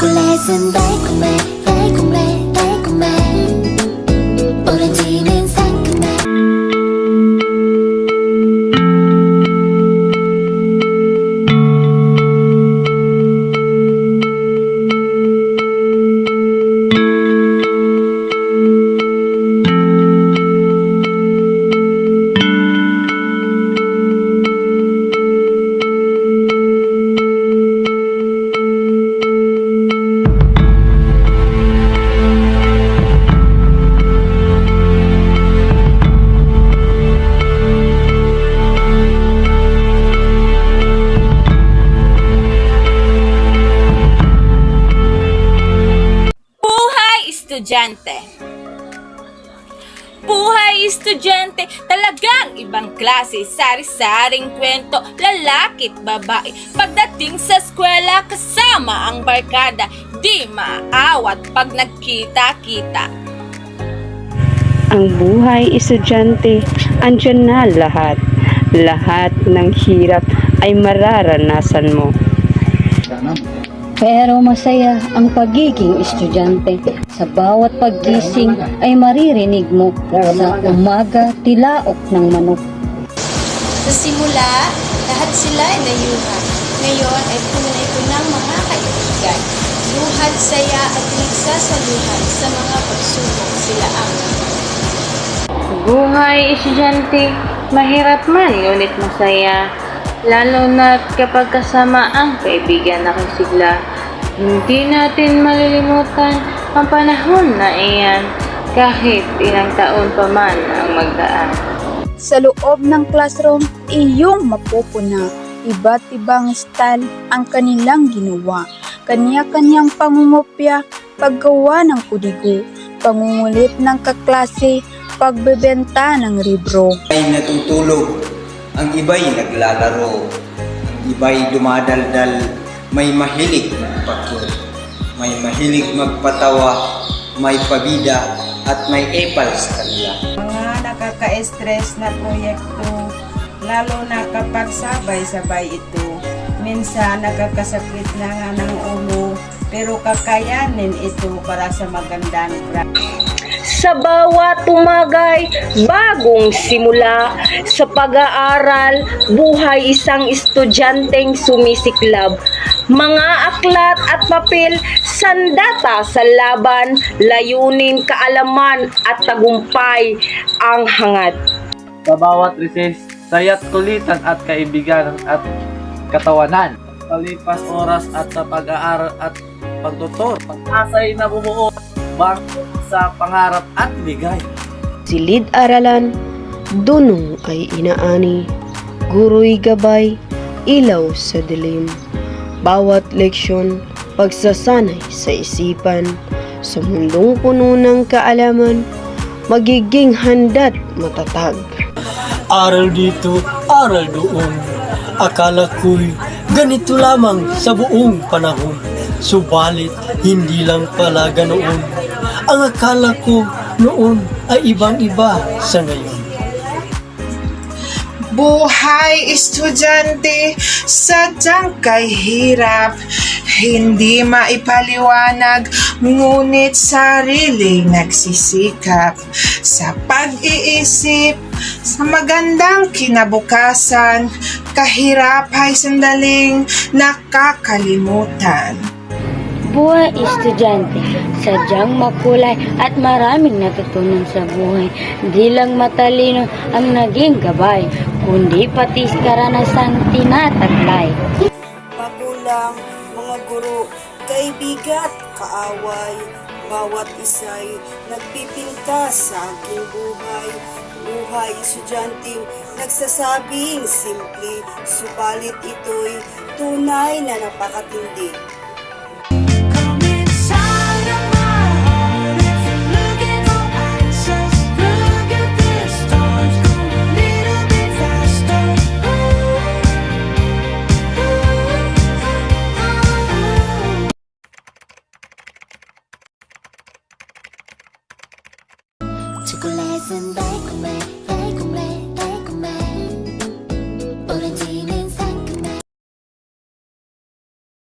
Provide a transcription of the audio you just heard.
초콜릿은 달콤해 달콤해 달콤해 오렌지는 상큼해 Estudyante. Buhay estudyante, talagang ibang klase, sari-saring kwento, lalaki't babae. Pagdating sa eskwela, kasama ang barkada, di maawat pag nagkita-kita. Ang buhay estudyante, andyan na lahat. Lahat ng hirap ay mararanasan mo. Pero masaya ang pagiging estudyante. Sa bawat paggising ay maririnig mo sa umaga tilaok ng manok. Sa simula, lahat sila ay nayuhan. Ngayon ay tunay ko ng mga kaibigan. Luhad, saya at nagsasaluhan sa mga pagsubok sila ang Buhay estudyante, mahirap man ngunit masaya. Lalo na't kapag kasama ang kaibigan na sigla, hindi natin malilimutan ang panahon na iyan kahit ilang taon pa man ang magdaan. Sa loob ng classroom, iyong mapupuna. Iba't ibang style ang kanilang ginawa. Kanya-kanyang pangungopya, paggawa ng kudigo, pangungulit ng kaklase, pagbebenta ng libro. Ay natutulog, ang iba'y naglalaro, ang iba'y dumadaldal, may mahilig magpakir, may mahilig magpatawa, may pabida at may epal sa kanila. Mga nakaka-stress na proyekto, lalo na kapag sabay-sabay ito. Minsan nakakasakit na nga ng ulo, pero kakayanin ito para sa magandang Sa bawat tumagay, bagong simula. Sa pag-aaral, buhay isang estudyanteng sumisiklab. Mga aklat at papel, sandata sa laban, layunin, kaalaman at tagumpay ang hangad. Sa bawat recess, saya't kulitan at kaibigan at katawanan. Palipas oras at sa pag-aaral at pagtutor, pag-asay na bumuo bangko sa pangarap at bigay. Silid-aralan, dunong ay inaani, guro'y gabay, ilaw sa dilim. Bawat leksyon, pagsasanay sa isipan, sa mundong puno ng kaalaman, magiging handa't matatag. Aral dito, aral doon. Akala ko'y ganito lamang sa buong panahon. Subalit, hindi lang pala ganoon. Ang akala ko noon ay ibang-iba sa ngayon. Buhay estudyante, sadyang kay hirap, hindi maipaliwanag, ngunit sarili nagsisikap sa pag-iisip, sa magandang kinabukasan, kahirap ay sandaling nakakalimutan. Buhay estudyante, sadyang makulay at maraming natutunan sa buhay. Di lang matalino ang naging gabay, kundi pati karanasang tinataglay. Magulang, mga guro, kaibigan, kaaway, bawat isa'y nagpipintas sa aking buhay. Buhay estudyanteng nagsasabing simple, subalit ito'y tunay na napakatindi. 초콜릿은 달콤해 달콤해 달콤해 오렌지